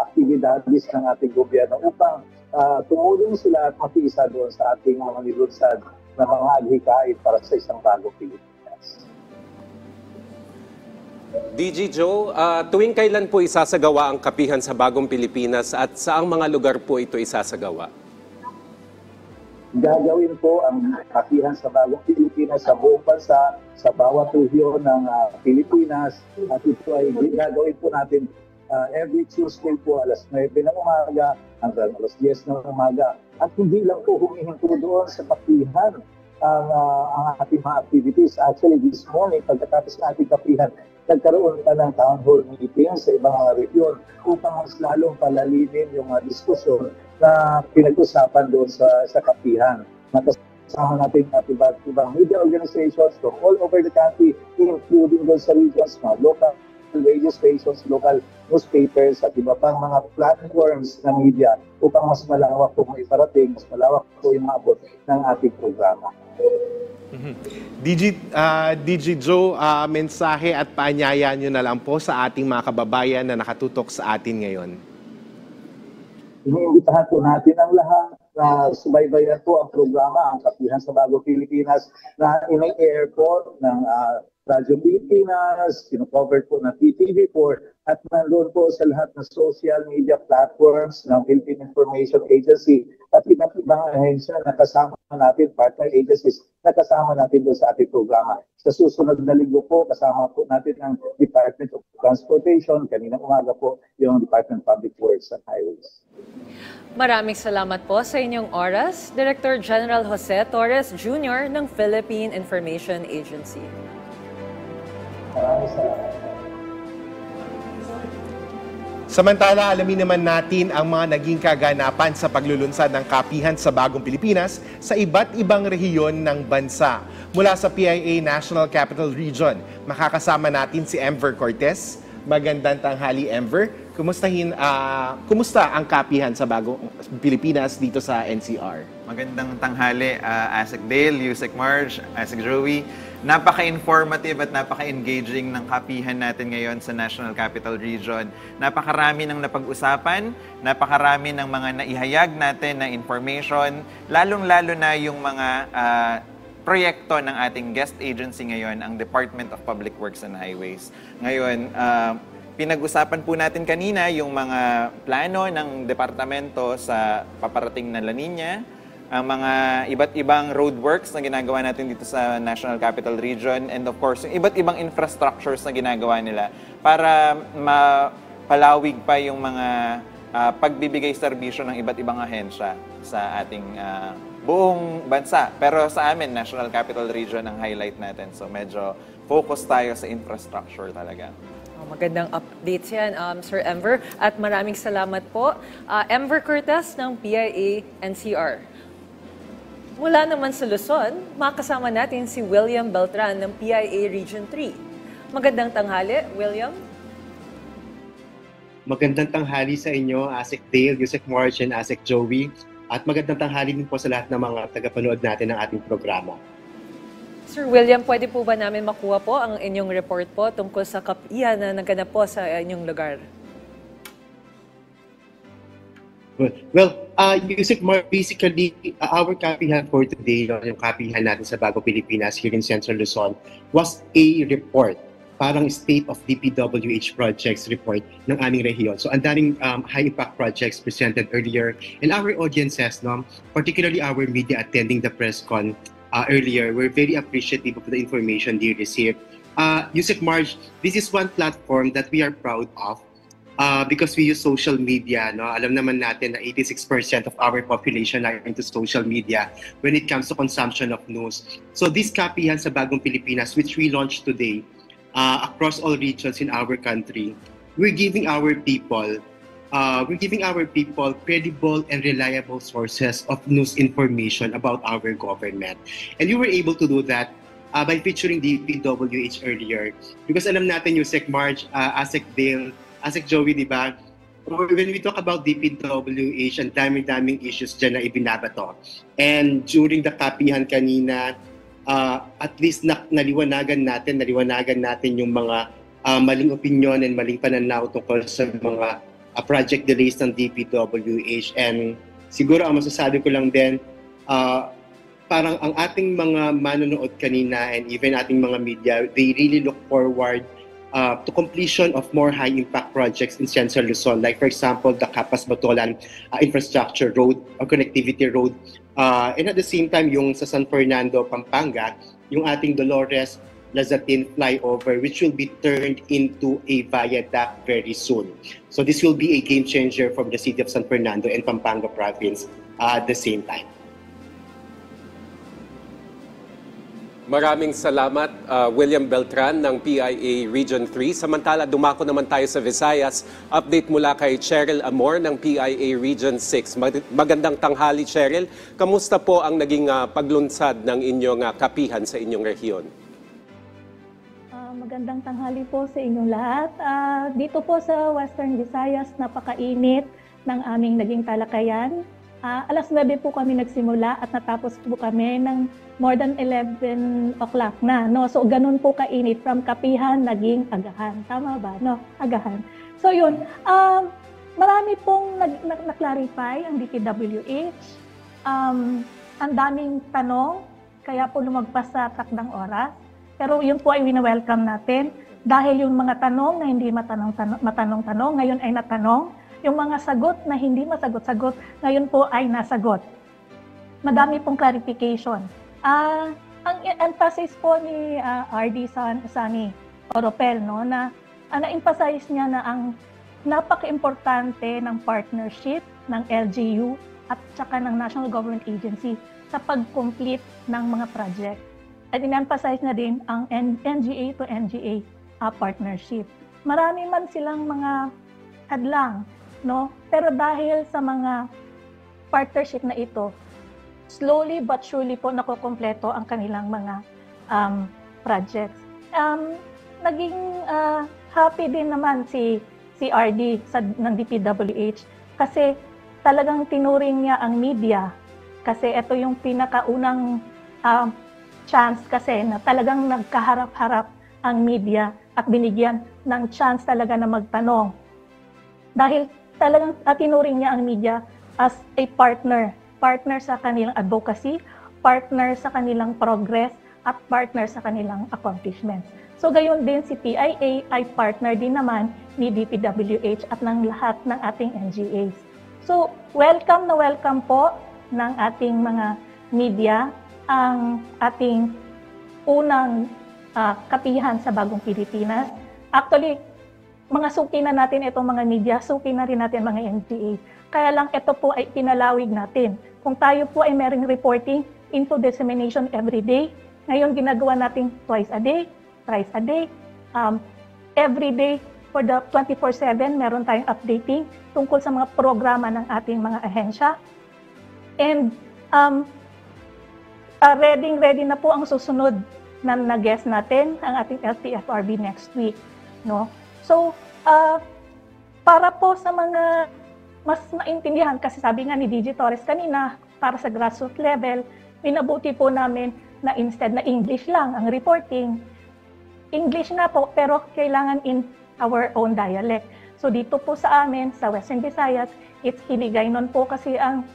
aktibidades ng ating gobyerno upang tumulong sila at makiisa doon sa ating mga nilunsad na mga adhikain para sa isang bagong Pilipinas. DG Joe, tuwing kailan po isasagawa ang kapihan sa Bagong Pilipinas at saang mga lugar po ito isasagawa? Gagawin po ang kapihan sa Bagong Pilipinas sa buong bansa, sa bawat rehiyon ng Pilipinas. At ito ay gagawin po natin every Tuesday po alas 9 ng umaga hanggang alas 10 ng umaga. At hindi lang po humihinto doon sa kapihan ang ating mga activities. Actually, this morning, pagkatapos ng ating kapihan, nagkaroon pa ng town hall meeting sa ibang mga rehiyon upang mas lalong palalimin yung mga diskusyon na pinag-usapan doon sa kapihan. Nakasama natin at ibang media organizations from all over the country, including doon sa regions, mga local radio stations, local newspapers at iba pang mga platforms ng media upang mas malawak po maiparating, mas malawak po yung maabot ng ating programa. DG Joe, mensahe at paanyaya nyo na lang po sa ating mga kababayan na nakatutok sa atin ngayon. Iniimbitahan po natin ang lahat na subaybayan po ang programa, ang Kapihan sa Bagong Pilipinas na in-air po ng Radyo Pilipinas, kino-cover po ng PTV4 at nandun po sa lahat ng social media platforms ng Philippine Information Agency at ibang ahensya na kasama natin, partner agencies na kasama natin doon sa ating programa. Sa susunod na linggo po, kasama po natin ang Department of Transportation, kaninang umaga po yung Department of Public Works and Highways. Maraming salamat po sa inyong oras, Director General Jose Torres Jr. ng Philippine Information Agency. Maraming salamat. Samantala, alamin naman natin ang mga naging kaganapan sa paglulunsad ng kapihan sa Bagong Pilipinas sa iba't ibang rehiyon ng bansa. Mula sa PIA National Capital Region, makakasama natin si Emver Cortez. Magandang tanghali, Emver. Kumusta ang kapihan sa Bagong Pilipinas dito sa NCR? Magandang tanghali, Asik Dale, Yusek Marge, Asik Joey. Napaka-informative at napaka-engaging ng kapihan natin ngayon sa National Capital Region. Napakarami ng napag-usapan, napakarami ng mga naihayag natin na information, lalong-lalo na yung mga proyekto ng ating guest agency ngayon, ang Department of Public Works and Highways. Ngayon, pinag-usapan po natin kanina yung mga plano ng departamento sa paparating na La Nina, ang mga iba't ibang roadworks na ginagawa natin dito sa National Capital Region, and of course, yung iba't ibang infrastructures na ginagawa nila para mapalawig pa yung mga pagbibigay serbisyo ng iba't ibang ahensya sa ating buong bansa. Pero sa amin, National Capital Region ang highlight natin. So medyo focus tayo sa infrastructure talaga. Magandang updates yan, Sir Emver. At maraming salamat po. Emver Cortez ng PIA NCR. Mula naman sa Luzon, makasama natin si William Beltran ng PIA Region 3. Magandang tanghali, William. Magandang tanghali sa inyo, Asik Dale, Yusek Marge, and Asik Joey. At magandang tanghali din po sa lahat ng mga tagapanood natin ng ating programa. Sir William, pwede po ba namin makuha po ang inyong report po tungkol sa kapihan na naganap po sa inyong lugar? Well, Yusek Marge, basically, our kapihan for today, yung kapihan natin sa Bagong Pilipinas here in Central Luzon, was a report parang State of DPWH Projects report ng aming rehiyon. So ang daming high-impact projects presented earlier. And our audiences, no, particularly our media attending the press con earlier, we're very appreciative of the information they received. Yusek Marge, this is one platform that we are proud of because we use social media. No? Alam naman natin na 86% of our population are into social media when it comes to consumption of news. So this Kapihan sa Bagong Pilipinas, which we launched today, across all regions in our country, we're giving our people credible and reliable sources of news information about our government. And we were able to do that by featuring the DPWH earlier. Because alam natin, Yusek Marge, Asek Dale, Asek Joey, di ba? When we talk about DPWH, ang daming issues dyan na ibinabato. And during the kapihan kanina, at least naliwanagan natin yung mga maling opinion and maling pananaw tungkol sa mga project delays ng DPWH. And siguro ang masasabi ko lang din, parang ang ating mga manonood kanina and even ating mga media, they really look forward to completion of more high-impact projects in Central Luzon. Like for example, the Capas-Batolan Infrastructure Road or Connectivity Road. And at the same time, yung sa San Fernando, Pampanga, yung ating Dolores Lazatin flyover, which will be turned into a viaduct very soon. So this will be a game changer from the city of San Fernando and Pampanga province at the same time. Maraming salamat, William Beltran ng PIA Region 3. Samantala, dumako naman tayo sa Visayas. Update mula kay Cheryl Amor ng PIA Region 6. Magandang tanghali, Cheryl. Kamusta po ang naging paglunsad ng inyong kapihan sa inyong rehiyon? Magandang tanghali po sa inyong lahat. Dito po sa Western Visayas, napakainit ng aming naging talakayan. Alas 9 po kami nagsimula at natapos po kami ng more than 11 o'clock na. No? So ganun po kainit, from kapihan naging agahan. Tama ba? No? Agahan. So yun, marami pong na-clarify ang DPWH. Ang daming tanong, kaya po lumagpas sa takdang oras. Pero yun po ay wina-welcome natin dahil yung mga tanong na hindi matanong-tanong, ngayon ay natanong. Yung mga sagot na hindi masagot-sagot, ngayon po ay nasagot. Madami pong clarification. Ang emphasis po ni RD Sani Oropel, no, na na-emphasize niya na ang napaka-importante ng partnership ng LGU at saka ng National Government Agency sa pag-complete ng mga project. At in-emphasize na din ang NGA to NGA partnership. Marami man silang mga hadlang, no? Pero dahil sa mga partnership na ito, slowly but surely po nakukompleto ang kanilang mga projects. Naging happy din naman si RD ng DPWH kasi talagang tinuring niya ang media kasi ito yung pinakaunang chance kasi na talagang nagkaharap-harap ang media at binigyan ng chance talaga na magtanong. Dahil talagang tinuring niya ang media as a partner sa kanilang advocacy, partner sa kanilang progress, at partner sa kanilang accomplishments. So gayon din si PIA ay partner din naman ni DPWH at ng lahat ng ating NGAs. So welcome na welcome po ng ating mga media ang ating unang kapihan sa Bagong Pilipinas. Actually, mga suki na natin itong mga media, suki na rin natin mga NGA. Kaya lang ito po ay pinalawig natin. Kung tayo po ay meron reporting into dissemination every day, ngayon ginagawa natin twice a day, thrice a day, every day for the 24/7 meron tayong updating tungkol sa mga programa ng ating mga ahensya. And ready na po ang susunod na guest natin, ang ating LTFRB next week, no? So, para po sa mga mas maintindihan, kasi sabi nga ni DJ Torres kanina, para sa grassroots level, minabuti po namin na instead na English lang ang reporting, English na po, pero kailangan in our own dialect. So dito po sa amin, sa Western Visayas, it's Hiligaynon po kasi ang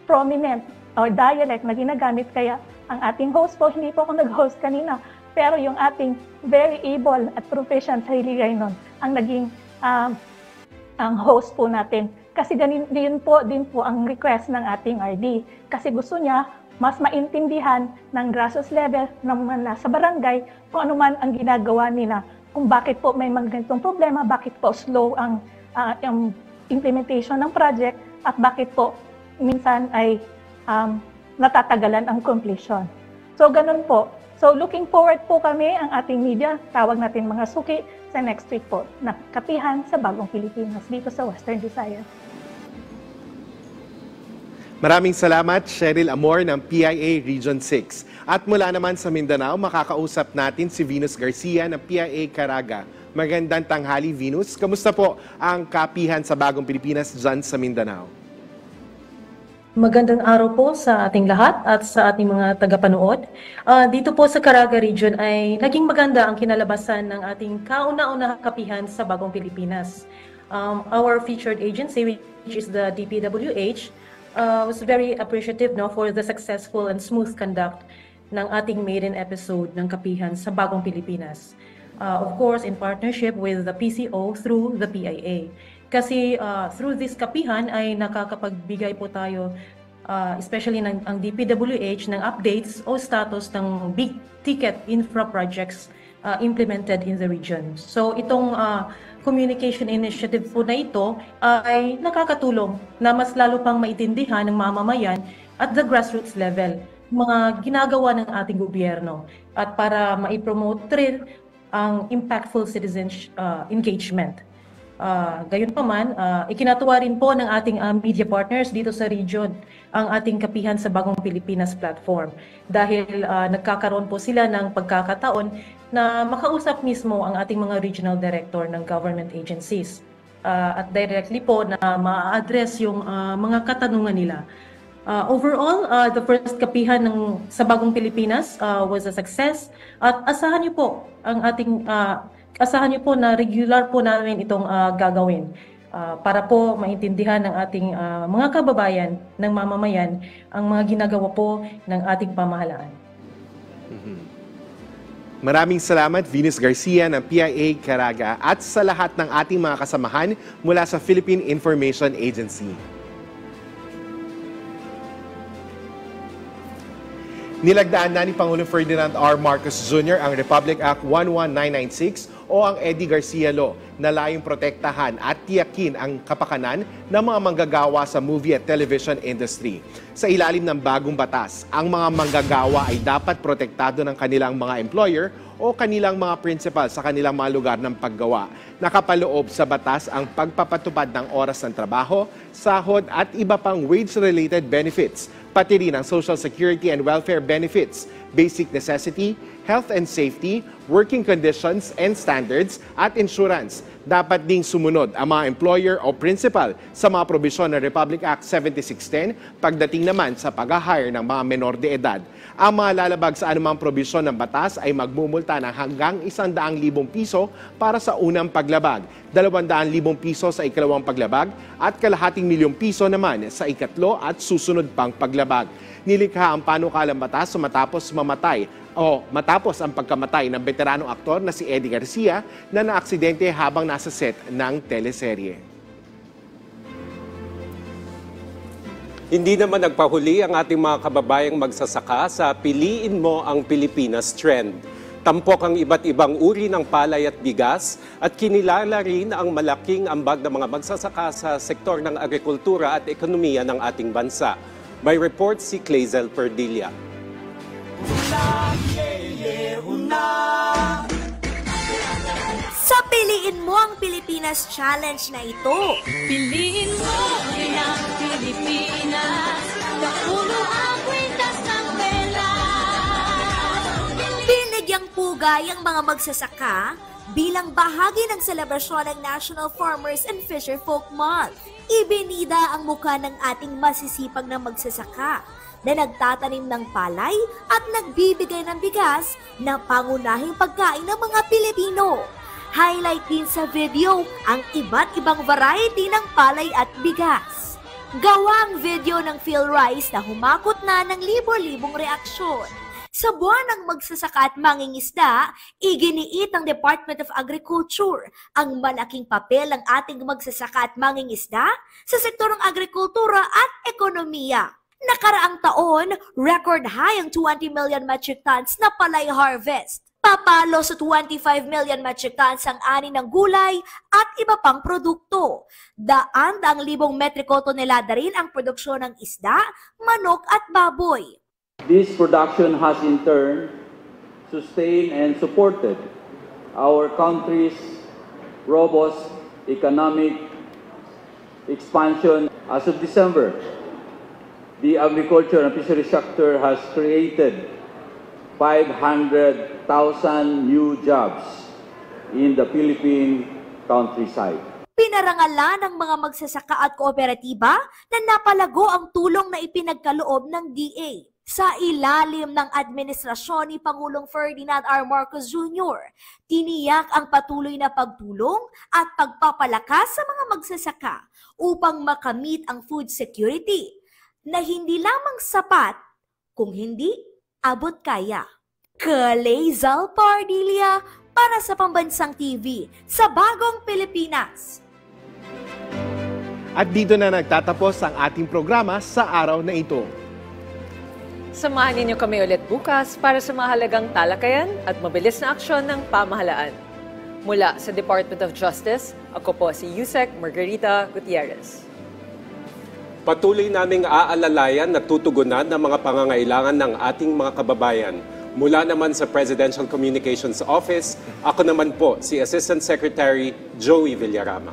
prominent or dialect na ginagamit, kaya ang ating host po, hindi po ako nag-host kanina, Pero yung ating very able at proficient Hailey Raynon ang naging ang host po natin. Kasi din po ang request ng ating RD. Kasi gusto niya mas maintindihan ng grassroots level ng mga nasa barangay kung ano man ang ginagawa nila. Kung bakit po may mga ganitong problema, bakit po slow ang implementation ng project at bakit po minsan ay natatagalan ang completion. So ganun po. So looking forward po kami ang ating media, tawag natin mga suki, sa next week po na Kapihan sa Bagong Pilipinas dito sa Western Visayas. Maraming salamat, Cheryl Amor ng PIA Region 6. At mula naman sa Mindanao, makakausap natin si Venus Garcia ng PIA Caraga. Magandang tanghali, Venus. Kamusta po ang Kapihan sa Bagong Pilipinas dyan sa Mindanao? Magandang araw po sa ating lahat at sa ating mga tagapanood. Dito po sa Caraga Region ay naging maganda ang kinalabasan ng ating kauna-unahang kapihan sa Bagong Pilipinas. Our featured agency, which is the DPWH, was very appreciative for the successful and smooth conduct ng ating maiden episode ng kapihan sa Bagong Pilipinas. Of course, in partnership with the PCO through the PIA. Kasi through this kapihan ay nakakapagbigay po tayo, especially ang DPWH, ng updates o status ng big ticket infra projects implemented in the region. So itong communication initiative po na ito ay nakakatulong na mas lalo pang maintindihan ng mamamayan at the grassroots level mga ginagawa ng ating gobyerno at para maipromote rin ang impactful citizen engagement. Gayunpaman, ikinatuwa rin po ng ating media partners dito sa region ang ating Kapihan sa Bagong Pilipinas platform dahil nagkakaroon po sila ng pagkakataon na makausap mismo ang ating mga regional director ng government agencies at directly po na ma-address yung mga katanungan nila. Overall, the first Kapihan sa Bagong Pilipinas was a success at asahan niyo po ang ating asahan niyo po na regular po namin itong gagawin para po maintindihan ng ating mga kababayan ng mamamayan ang mga ginagawa po ng ating pamahalaan. Maraming salamat, Venus Garcia ng PIA Caraga at sa lahat ng ating mga kasamahan mula sa Philippine Information Agency. Nilagdaan na ni Pangulong Ferdinand R. Marcos Jr. ang Republic Act 11996 o ang Eddie Garcia Law na layong protektahan at tiyakin ang kapakanan ng mga manggagawa sa movie at television industry. Sa ilalim ng bagong batas, ang mga manggagawa ay dapat protektado ng kanilang mga employer o kanilang mga principal sa kanilang mga lugar ng paggawa. Nakapaloob sa batas ang pagpapatupad ng oras ng trabaho, sahod at iba pang wage-related benefits, pati rin ang Social Security and Welfare benefits, basic necessity, health and safety, working conditions and standards, at insurance. Dapat ding sumunod ang mga employer o principal sa mga probisyon ng Republic Act 7610 pagdating naman sa pag-hire ng mga menor de edad. Ang mga lalabag sa anumang probisyon ng batas ay magmumulta ng hanggang 100,000 piso para sa unang paglabag, 200,000 piso sa ikalawang paglabag at kalahating milyong piso naman sa ikatlo at susunod pang paglabag. Nilikha ang panukalang batas matapos ang pagkamatay ng veteranong aktor na si Eddie Garcia na naaksidente habang nasa set ng teleserye. Hindi naman nagpahuli ang ating mga kababayang magsasaka sa Piliin Mo ang Pilipinas trend. Tampok ang iba't ibang uri ng palay at bigas at kinilala rin ang malaking ambag ng mga magsasaka sa sektor ng agrikultura at ekonomiya ng ating bansa. May report si Clazel Perdilla. Sa Piliin Mo ang Pilipinas Challenge na ito. Piliin mo ang Pilipinas, napuno ang kwintas ng pera. Binigyang pugay ang mga magsasaka bilang bahagi ng selebrasyon ng National Farmers and Fisher Folk Month. Ibinida ang mukha ng ating masisipag na magsasaka na nagtatanim ng palay at nagbibigay ng bigas na pangunahing pagkain ng mga Pilipino. Highlight din sa video ang iba't ibang variety ng palay at bigas. Gawang video ng Phil Rice na humakot na ng libo-libong reaksyon. Sa buwan ng magsasaka at mangingisda, iginiit ng Department of Agriculture ang malaking papel ng ating magsasaka at mangingisda sa sektorong agrikultura at ekonomiya. Nakaraang taon, record high ang 20 million metric tons na palay harvest. Papalo sa 25 million metric tons ang ani ng gulay at iba pang produkto. Daang libong metriko tonelada rin ang produksyon ng isda, manok at baboy. This production has in turn sustained and supported our country's robust economic expansion. As of December, the agriculture and fisheries sector has created 500,000 new jobs in the Philippine countryside. Pinarangalan ng mga magsasaka at kooperatiba na napalago ang tulong na ipinagkaloob ng DA. Sa ilalim ng administrasyon ni Pangulong Ferdinand R. Marcos Jr., tiniyak ang patuloy na pagtulong at pagpapalakas sa mga magsasaka upang makamit ang food security na hindi lamang sapat, kung hindi abot kaya. Kalezal Pardilia para sa Pambansang TV sa Bagong Pilipinas. At dito na nagtatapos ang ating programa sa araw na ito. Samahan ninyo kami ulit bukas para sa mahalagang talakayan at mabilis na aksyon ng pamahalaan. Mula sa Department of Justice, ako po si Yusek Margarita Gutierrez. Patuloy naming aalalayan at tutugunan ng mga pangangailangan ng ating mga kababayan. Mula naman sa Presidential Communications Office, ako naman po si Assistant Secretary Joey Villarama.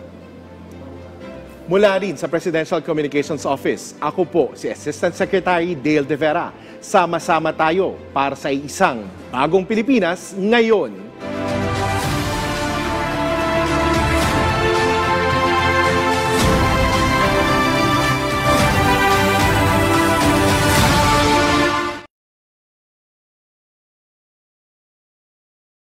Mula rin sa Presidential Communications Office, ako po si Assistant Secretary Dale De Vera. Sama-sama tayo para sa isang bagong Pilipinas ngayon.